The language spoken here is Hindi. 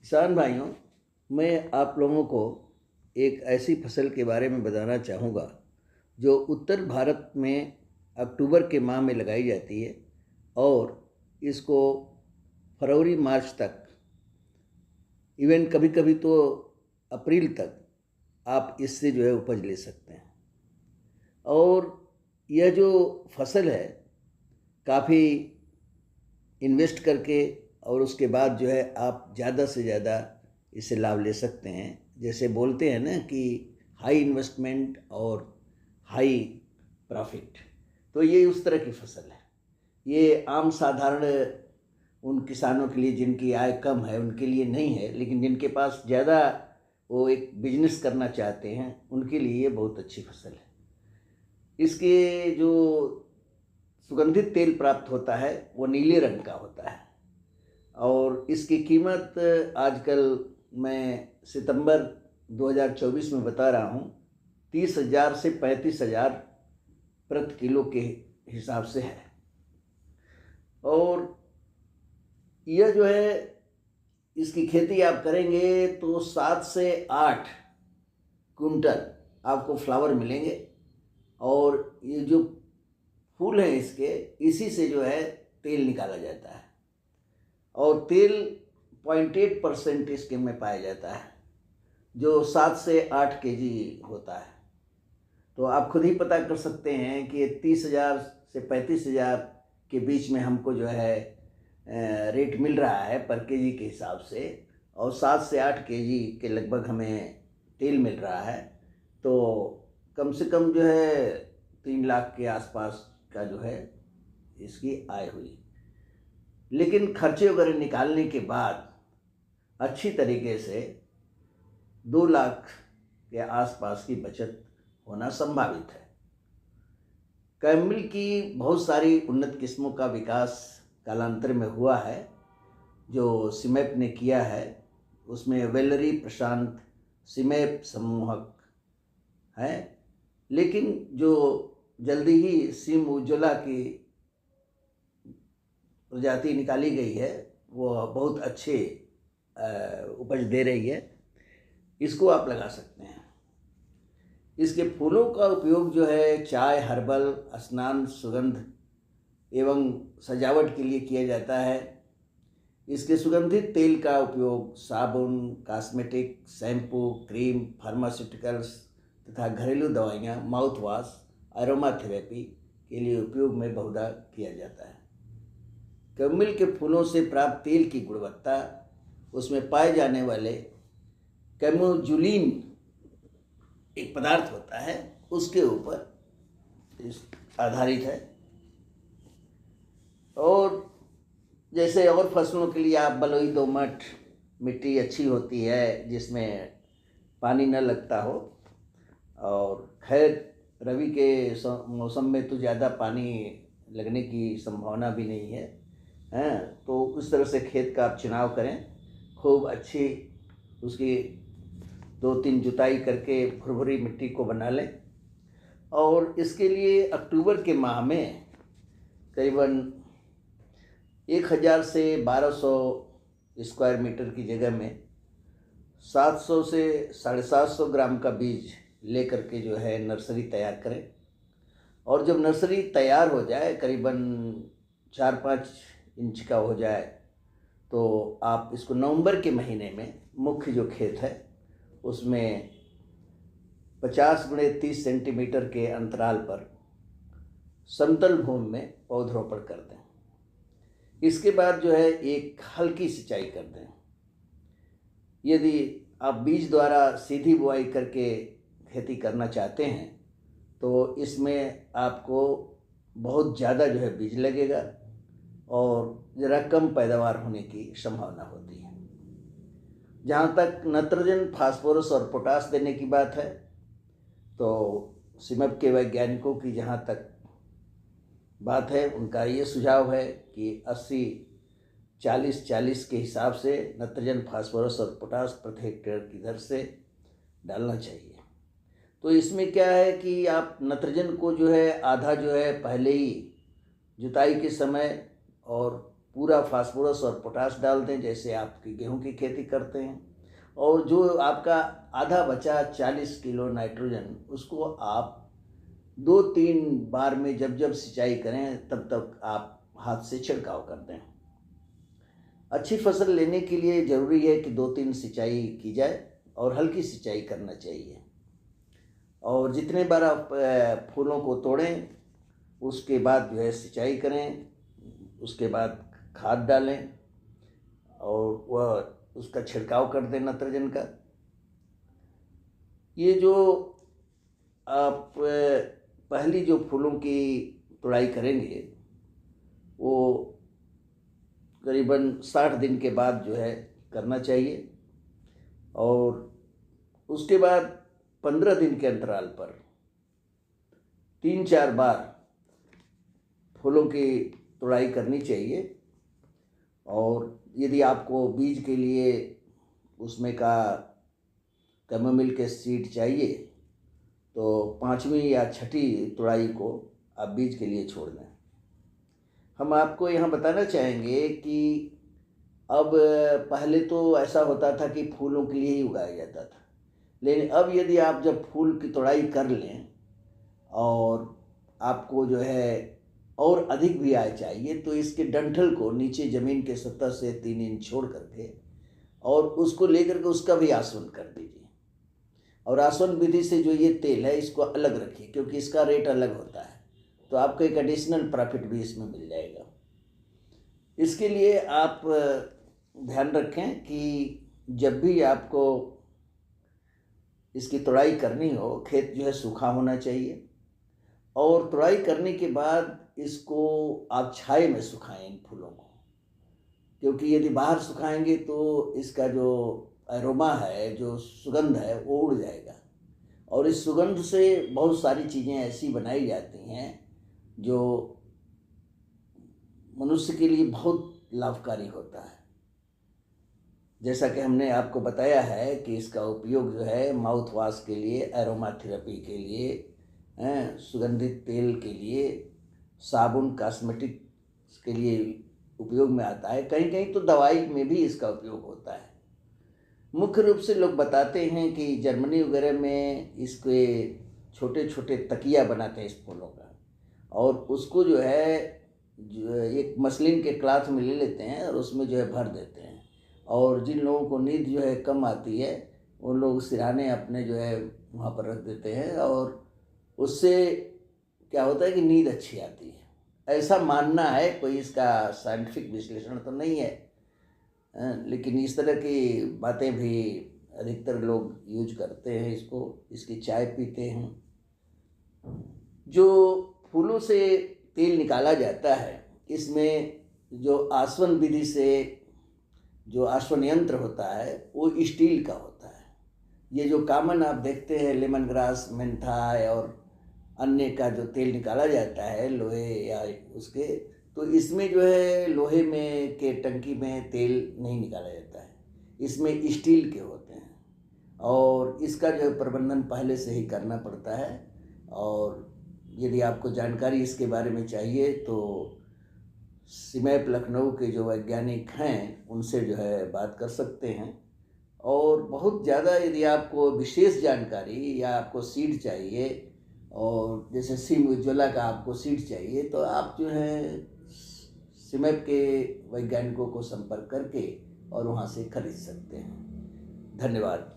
किसान भाइयों, मैं आप लोगों को एक ऐसी फसल के बारे में बताना चाहूँगा जो उत्तर भारत में अक्टूबर के माह में लगाई जाती है और इसको फरवरी मार्च तक, इवन कभी कभी तो अप्रैल तक आप इससे जो है उपज ले सकते हैं। और यह जो फसल है काफ़ी इन्वेस्ट करके और उसके बाद जो है आप ज़्यादा से ज़्यादा इससे लाभ ले सकते हैं। जैसे बोलते हैं ना कि हाई इन्वेस्टमेंट और हाई प्रॉफिट, तो ये उस तरह की फसल है। ये आम साधारण उन किसानों के लिए जिनकी आय कम है उनके लिए नहीं है, लेकिन जिनके पास ज़्यादा वो एक बिजनेस करना चाहते हैं उनके लिए ये बहुत अच्छी फसल है। इसके जो सुगंधित तेल प्राप्त होता है वो नीले रंग का होता है और इसकी कीमत आजकल मैं सितंबर 2024 में बता रहा हूँ 30,000 से 35,000 प्रति किलो के हिसाब से है। और यह जो है इसकी खेती आप करेंगे तो 7 से 8 कुंटल आपको फ्लावर मिलेंगे और ये जो फूल हैं इसके, इसी से जो है तेल निकाला जाता है और तेल 0.8% इसके में पाया जाता है जो 7 से 8 केजी होता है। तो आप खुद ही पता कर सकते हैं कि 30,000 से 35,000 के बीच में हमको जो है रेट मिल रहा है पर केजी के हिसाब से, और 7 से 8 केजी के लगभग हमें तेल मिल रहा है। तो कम से कम जो है 3 लाख के आसपास का जो है इसकी आय हुई। लेकिन खर्चे वगैरह निकालने के बाद अच्छी तरीके से 2 लाख के आसपास की बचत होना संभावित है। कैमल की बहुत सारी उन्नत किस्मों का विकास कालांतर में हुआ है जो सीमेप ने किया है। उसमें वेलरी प्रशांत सीमेप समूहक है, लेकिन जो जल्दी ही सीम उज्ज्वला की प्रजाति निकाली गई है वो बहुत अच्छे उपज दे रही है। इसको आप लगा सकते हैं। इसके फूलों का उपयोग जो है चाय, हर्बल, स्नान, सुगंध एवं सजावट के लिए किया जाता है। इसके सुगंधित तेल का उपयोग साबुन, कॉस्मेटिक, शैम्पू, क्रीम, फार्मास्यूटिकल्स तथा घरेलू दवाइयाँ, माउथ वॉश, एरोमा थेरेपी के लिए उपयोग में बहुधा किया जाता है। कैमल के फूलों से प्राप्त तेल की गुणवत्ता, उसमें पाए जाने वाले कैमोजुलिन एक पदार्थ होता है उसके ऊपर आधारित है। और जैसे और फसलों के लिए आप बलुई दोमट मिट्टी अच्छी होती है जिसमें पानी न लगता हो, और खैर रबी के मौसम में तो ज़्यादा पानी लगने की संभावना भी नहीं है, तो उस तरह से खेत का आप चुनाव करें। खूब अच्छी उसकी 2-3 जुताई करके भुरभुरी मिट्टी को बना लें। और इसके लिए अक्टूबर के माह में करीबन 1,000 से 1,200 स्क्वायर मीटर की जगह में 700 से 750 ग्राम का बीज ले करके जो है नर्सरी तैयार करें। और जब नर्सरी तैयार हो जाए, करीबन 4-5 इंच का हो जाए, तो आप इसको नवंबर के महीने में मुख्य जो खेत है उसमें 50 × 30 सेंटीमीटर के अंतराल पर समतल भूमि में पौधरोपण कर दें। इसके बाद जो है एक हल्की सिंचाई कर दें। यदि आप बीज द्वारा सीधी बुआई करके खेती करना चाहते हैं तो इसमें आपको बहुत ज़्यादा जो है बीज लगेगा और ज़रा कम पैदावार होने की संभावना होती है। जहाँ तक नाइट्रोजन, फास्फोरस और पोटास देने की बात है, तो सीमेप के वैज्ञानिकों की जहाँ तक बात है उनका ये सुझाव है कि 80-40-40 के हिसाब से नाइट्रोजन, फास्फोरस और पोटास प्रति हेक्टेयर की दर से डालना चाहिए। तो इसमें क्या है कि आप नाइट्रोजन को जो है आधा जो है पहले ही जुताई के समय और पूरा फास्फोरस और पोटाश डाल दें, जैसे आपकी गेहूं की खेती करते हैं। और जो आपका आधा बचा 40 किलो नाइट्रोजन, उसको आप 2-3 बार में जब जब सिंचाई करें तब तक आप हाथ से छिड़काव कर दें। अच्छी फसल लेने के लिए ज़रूरी है कि 2-3 सिंचाई की जाए और हल्की सिंचाई करना चाहिए। और जितने बार आप फूलों को तोड़ें उसके बाद जो है सिंचाई करें, उसके बाद खाद डालें और वह उसका छिड़काव कर दें नाइट्रोजन का। ये जो आप पहली जो फूलों की तुड़ाई करेंगे वो करीबन 60 दिन के बाद जो है करना चाहिए। और उसके बाद 15 दिन के अंतराल पर 3-4 बार फूलों की तुड़ाई करनी चाहिए। और यदि आपको बीज के लिए उसमें का कैमोमिल के सीड चाहिए तो 5वीं या 6ठी तुड़ाई को आप बीज के लिए छोड़ दें। हम आपको यहाँ बताना चाहेंगे कि अब पहले तो ऐसा होता था कि फूलों के लिए ही उगाया जाता था, लेकिन अब यदि आप जब फूल की तुड़ाई कर लें और आपको जो है और अधिक भी आय चाहिए तो इसके डंठल को नीचे ज़मीन के सतह से 3 इंच छोड़ करके और उसको लेकर के उसका भी आसवन कर दीजिए। और आसवन विधि से जो ये तेल है इसको अलग रखिए, क्योंकि इसका रेट अलग होता है, तो आपको एक एडिशनल प्रॉफिट भी इसमें मिल जाएगा। इसके लिए आप ध्यान रखें कि जब भी आपको इसकी तुड़ाई करनी हो, खेत जो है सूखा होना चाहिए। और तुड़ाई करने के बाद इसको आप छाए में सुखाएं इन फूलों को, क्योंकि यदि बाहर सुखाएंगे तो इसका जो एरोमा है, जो सुगंध है, वो उड़ जाएगा। और इस सुगंध से बहुत सारी चीज़ें ऐसी बनाई जाती हैं जो मनुष्य के लिए बहुत लाभकारी होता है। जैसा कि हमने आपको बताया है कि इसका उपयोग जो है माउथ वॉश के लिए, एरोमा थेरेपी के लिए, सुगंधित तेल के लिए, साबुन, कॉस्मेटिक्स के लिए उपयोग में आता है। कहीं कहीं तो दवाई में भी इसका उपयोग होता है। मुख्य रूप से लोग बताते हैं कि जर्मनी वगैरह में इसके छोटे छोटे तकिया बनाते हैं इस फूलों का, और उसको जो है एक मसलिन के क्लॉथ में ले लेते हैं और उसमें जो है भर देते हैं। और जिन लोगों को नींद जो है कम आती है उन लोग सिरहाने अपने जो है वहाँ पर रख देते हैं, और उससे क्या होता है कि नींद अच्छी आती है, ऐसा मानना है। कोई इसका साइंटिफिक विश्लेषण तो नहीं है, लेकिन इस तरह की बातें भी अधिकतर लोग यूज करते हैं इसको। इसकी चाय पीते हैं। जो फूलों से तेल निकाला जाता है इसमें जो आसवन विधि से जो आसवन यंत्र होता है वो स्टील का होता है। ये जो कॉमन आप देखते हैं लेमन ग्रास, मेंथा और अन्य का जो तेल निकाला जाता है लोहे या उसके, तो इसमें जो है लोहे में के टंकी में तेल नहीं निकाला जाता है, इसमें स्टील के होते हैं। और इसका जो प्रबंधन पहले से ही करना पड़ता है। और यदि आपको जानकारी इसके बारे में चाहिए तो सीमैप लखनऊ के जो वैज्ञानिक हैं उनसे जो है बात कर सकते हैं। और बहुत ज़्यादा यदि आपको विशेष जानकारी या आपको सीड चाहिए, और जैसे सीम उज्ज्वला का आपको सीड चाहिए, तो आप जो है सीमैप के वैज्ञानिकों को संपर्क करके और वहाँ से खरीद सकते हैं। धन्यवाद।